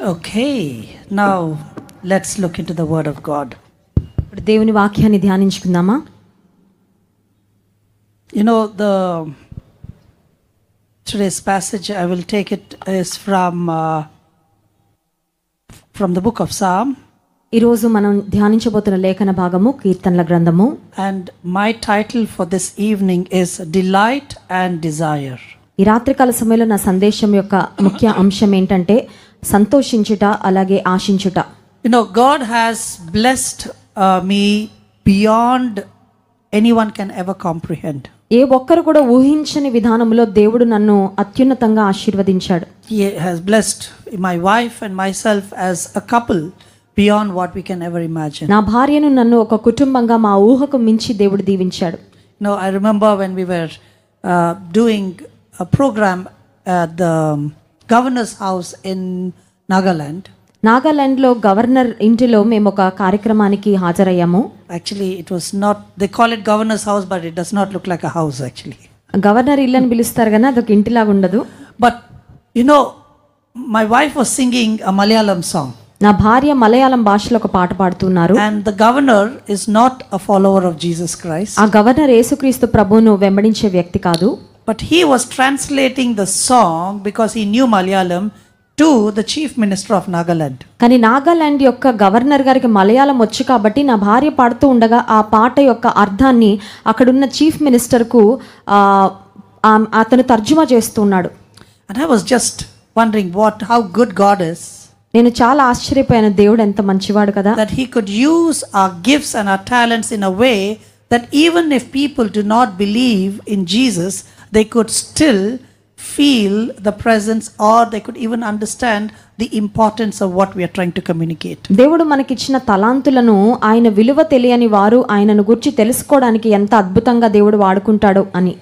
Okay, now let's look into the word of God. ఇప్పుడు దేవుని వాక్యాన్ని ధ్యానించుకుందామా? You know, today's passage, I will take it, is from the book of Psalm. ఈరోజు మనం ధ్యానించబోతున్న లేఖన భాగము కీర్తనల గ్రంథము. And my title for this evening is Delight and Desire. ఈ రాత్రికాల సమయంలో నా సందేశం యొక్క ముఖ్య అంశం ఏంటంటే సంతోషించుట అలాగే ఆశించుట. You know, God has blessed me beyond anyone can ever comprehend. ఏ ఒక్కరు కూడా ఊహించని విధానంలో దేవుడు నన్ను అత్యున్నతంగా ఆశీర్వదించాడు. He has blessed my wife and myself as a couple beyond what we can ever imagine. నా భార్యను నన్ను ఒక కుటుంబంగా మా ఊహకు మించి దేవుడు దీవించాడు. No, I remember when we were doing a program at the governor's house in Nagaland. నాగాలాండ్లో గవర్నర్ ఇంటిలో మేము ఒక కార్యక్రమానికి హాజరయ్యాము. Actually, it was not, they call it governor's house, but it does not look like a house actually. Governor ఇల్లు అని పిలుస్తారు కానీ అదొక ఇంటిలాగా ఉండదు. But you know, my wife was singing a Malayalam song. నా భార్య మలయాళం భాషలో ఒక పాట పాడుతున్నారు. And the governor is not a follower of Jesus Christ. ఆ గవర్నర్ యేసుక్రీస్తు ప్రభువును వెంబడించే వ్యక్తి కాదు. But he was translating the song because he knew Malayalam to the chief minister of Nagaland. కానీ నాగాలాండ్ యొక్క గవర్నర్ గారికి మలయాళం వచ్చు కాబట్టి నా భార్య పాడుతూ ఉండగా ఆ పాట యొక్క అర్థాన్ని అక్కడున్న చీఫ్ మినిస్టర్కు అతను తర్జుమా చేస్తున్నాడు. And I was just wondering how good God is. నేను చాలా ఆశ్చర్యపోయాను, దేవుడు ఎంత మంచివాడు కదా. That he could use our gifts and our talents in a way that even if people do not believe in Jesus, they could still feel the presence, or they could even understand the importance of what we are trying to communicate. దేవుడు మనకిచ్చిన తలాంతులను ఆయన విలువ తెలియని వారు ఆయనను గురించి తెలుసుకోవడానికి ఎంత అద్భుతంగా దేవుడు వాడుకుంటాడు అని.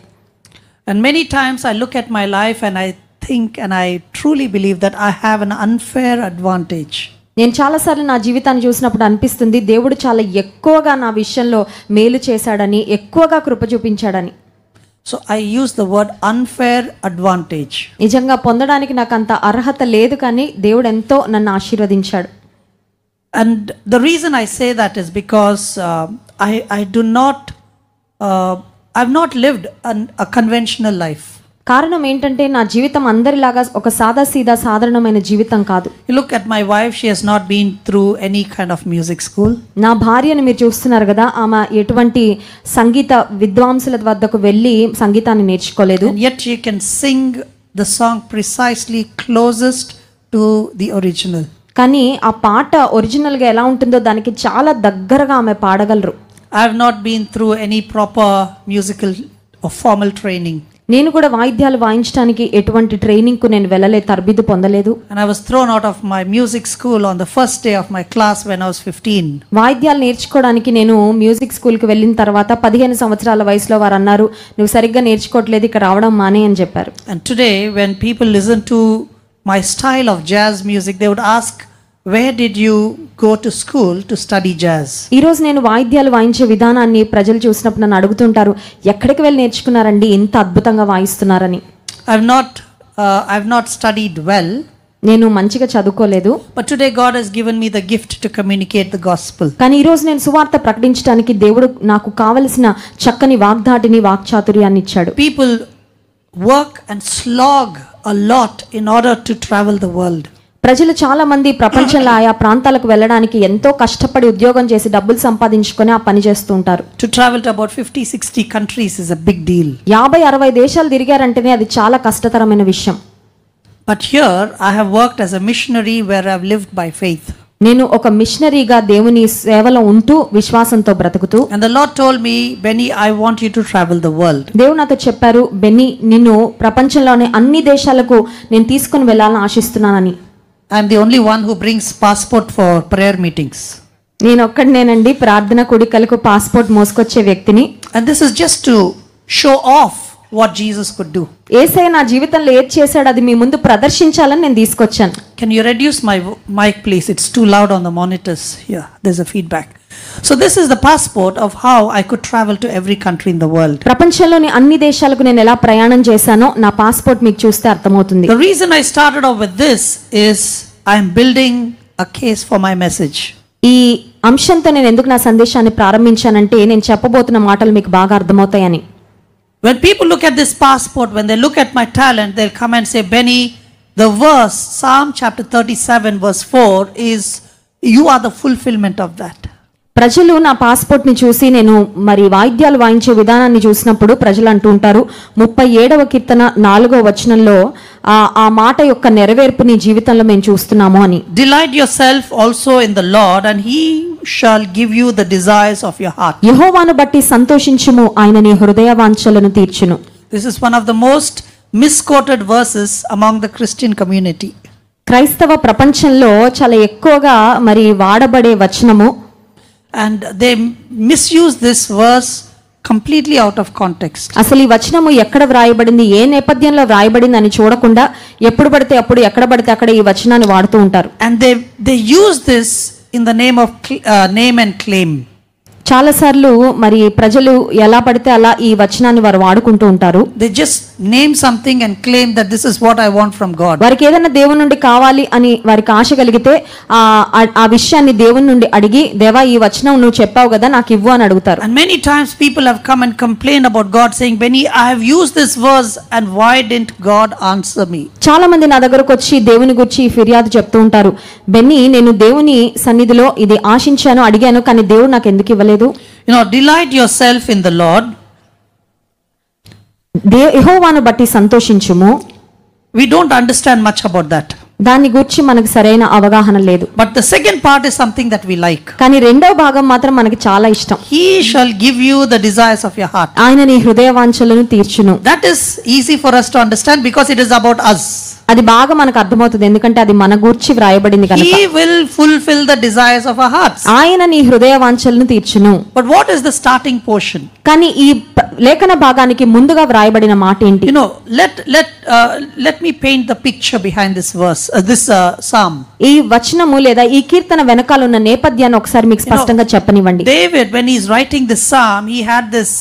And many times I look at my life and I think and I truly believe that I have an unfair advantage. నేను చాలాసార్లు నా జీవితాన్ని చూసినప్పుడు అనిపిస్తుంది దేవుడు చాలా ఎక్కువగా నా విషయంలో మేలు చేశాడని, ఎక్కువగా కృప చూపించాడని. So I use the word unfair advantage. నిజంగా పొందడానికి నాకు అంత అర్హత లేదు కానీ దేవుడు ఎంతో నన్ను ఆశీర్వదించాడు. And the reason I say that is because I've not lived a conventional life. కారణం ఏంటంటే నా జీవితం అందరిలాగా ఒక సాదాసీదా సాధారణమైన జీవితం కాదు. You look at my wife, she has not been through any kind of music school. నా భార్యను మీరు చూస్తున్నారు కదా, ఆమె ఎటువంటి సంగీత విద్వాంసుల వద్దకు వెళ్ళి సంగీతాన్ని నేర్చుకోలేదు. And yet she can sing the song precisely closest to the original. కానీ ఆ పాట ఒరిజినల్గా ఎలా ఉంటుందో దానికి చాలా దగ్గరగా ఆమె పాడగలరు. I have not been through any proper musical or formal training. నేను కూడా వాయిద్యాలు వాయించడానికి ఎటువంటి ట్రైనింగ్కు నేను వెళ్ళలేదు, తరబిదు పొందలేదు. And I was thrown out of my music school on the first day of my class when I was 15. వాయిద్యాలు నేర్చుకోవడానికి నేను మ్యూజిక్ స్కూల్కి వెళ్ళిన తర్వాత 15 సంవత్సరాల వయసులో వారు అన్నారు, నువ్వు సరిగ్గా నేర్చుకోవట్లేదు, ఇక్కడ రావడం మానే అని చెప్పారు. And today when people listen to my style of jazz music, they would ask, where did you go to school to study jazz? ఈ రోజు నేను వాయిద్యాలు వాయించే విధానాన్ని ప్రజలు చూసినప్పుడు నన్ను అడుగుతుంటారు, ఎక్కడికి వెళ్ళి నేర్చుకున్నారండి ఇంత అద్భుతంగా వాయిస్తున్నారని. I've not studied well. నేను మంచిగా చదువుకోలేదు. But today God has given me the gift to communicate the gospel. కానీ ఈ రోజు నేను సువార్త ప్రకటించడానికి దేవుడు నాకు కావలసిన చక్కని వాగ్దాటిని, వాక్చాతుర్యాన్ని ఇచ్చాడు. People work and slog a lot in order to travel the world. ప్రజలు చాలా మంది ప్రపంచంలో ఆయా ప్రాంతాలకు వెళ్ళడానికి ఎంతో కష్టపడి ఉద్యోగం చేసి డబ్బులు సంపాదించుకొని ఆ పని చేస్తూ ఉంటారు. To travel to about 50-60 countries is a big deal. 50-60 దేశాలు తిరిగారంటేనే అది చాలా కష్టతరమైన విషయం. But here I have worked as a missionary where I have lived by faith. నేను ఒక మిషనరీగా దేవుని సేవలో ఉంటూ విశ్వాసంతో బ్రతుకుతూ. And the Lord told me, Benny, I want you to travel the world. దేవుడు నాతో చెప్పారు, బెన్నీ నిన్ను ప్రపంచంలోని అన్ని దేశాలకు నేను తీసుకొని వెళ్ళాలని ఆశిస్తున్నానని. I am the only one who brings passport for prayer meetings. నేను ఒక్కడినేనండి ప్రార్థన కూడికలకు పాస్పోర్ట్ మోసుకొచ్చే వ్యక్తిని. And this is just to show off what Jesus could do. యేసయ్య నా జీవితంలో ఏది చేశాడు అది మీ ముందు ప్రదర్శించాలని నేను తీసుకొచ్చాను. Can you reduce my mic please? It's too loud on the monitors. Yeah, there's a feedback. So this is the passport of how I could travel to every country in the world. ప్రపంచంలోని అన్ని దేశాలకు నేను ఎలా ప్రయాణం చేశానో నా passport మీకు చూస్తే అర్థమవుతుంది. The reason I started off with this is I am building a case for my message. ఈ అంశంతో నేను ఎందుకు నా సందేశాన్ని ప్రారంభించానంటే నేను చెప్పబోతున్న మాటలు మీకు బాగా అర్థమవుతాయని. When people look at this passport, when they look at my talent, they'll come and say, Benny, the verse, Psalm chapter 37 verse 4 is, you are the fulfillment of that. ప్రజలు నా పాస్పోర్ట్ని చూసి నేను మరి వాయిద్యాలు వాయించే విధానాన్ని చూసినప్పుడు ప్రజలు అంటూ ఉంటారు 37వ కీర్తన 4వ వచనంలో ఆ మాట యొక్క నెరవేర్పుని జీవితంలో మేము చూస్తున్నాము అని. Delight yourself also in the Lord and he shall give you the desires of your heart. యెహోవాను బట్టి సంతోషించుము, ఆయన నీ హృదయ వాంఛలను తీర్చును. This is one of the most misquoted verses among the Christian community. క్రైస్తవ ప్రపంచంలో చాలా ఎక్కువగా మరి వాడబడే వచనము. And they misuse this verse completely out of context. అసలు ఈ వచనము ఎక్కడ వ్రాయబడింది, ఏ నేపథ్యంలో వ్రాయబడింది అని చూడకుండా ఎప్పుడు పడితే అప్పుడు ఎక్కడ పడితే అక్కడ ఈ వచనాన్ని వాడుతూ ఉంటారు. And they use this in the name of name and claim. చాలాసార్లు మరి ప్రజలు ఎలా పడితే అలా ఈ వచనాన్ని వారు వాడుకుంటూ ఉంటారు. They just name something and claim that this is what I want from God. వారికి ఏదైనా దేవుని నుండి కావాలి అని వారికి ఆశ కలిగితే ఆ విషయాన్ని దేవుని నుండి అడిగి, దేవా ఈ వచనం నువ్వు చెప్పావు కదా నాకు ఇవ్వు అని అడుగుతారు. And many times people have come and complained about God saying, Benny, I have used this verse and why didn't God answer me? చాలా మంది నా దగ్గరకు వచ్చి దేవుని గురించి ఫిర్యాదు చెప్తూ ఉంటారు. బెన్నీ, నేను దేవుని సన్నిధిలో ఇది ఆశించాను, అడిగాను, కానీ దేవుడు నాకు ఎందుకు ఇవ్వలేదు. You know, delight yourself in the Lord. యెహోవాను బట్టి సంతోషించుము. We don't understand much about that. దాని గురించి మనకు సరైన అవగాహన లేదు. But the second part is something that we like. కానీ రెండవ భాగం మాత్రం మనకి చాలా ఇష్టం. He shall give you the desires of your heart. ఆయన నీ హృదయ వాంఛలను తీర్చును. That is easy for us to understand because it is about us. అది బాగా మనకు అర్థమవుతుంది, ఎందుకంటే అది మన గురించి వ్రాయబడింది కనుక. He will fulfill the desires of our hearts. ఆయన నీ హృదయ వాంఛలను తీర్చును. But what is the starting portion? కానీ ఈ లేఖన భాగానికి ముందుగా వ్రాయబడిన మాట ఏంటి? You know, let me paint the picture behind this verse, this psalm. ఈ వచనము లేదా ఈ కీర్తన వెనకాల ఉన్న నేపథ్యాన్ని ఒకసారి మీకు స్పష్టంగా చెప్పనివ్వండి. David, when he is writing this psalm, he had this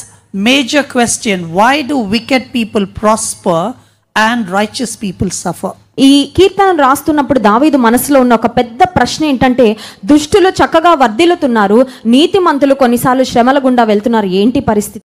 major question: why do wicked people prosper and righteous people suffer? ఈ కీర్తనను రాస్తున్నప్పుడు దావీదు మనసులో ఉన్న ఒక పెద్ద ప్రశ్న ఏంటంటే, దుష్టులు చక్కగా వర్ధిల్లుతున్నారు, నీతిమంతులు కొన్నిసార్లు శ్రమల గుండా వెళ్తున్నారు, ఏంటి పరిస్థితి?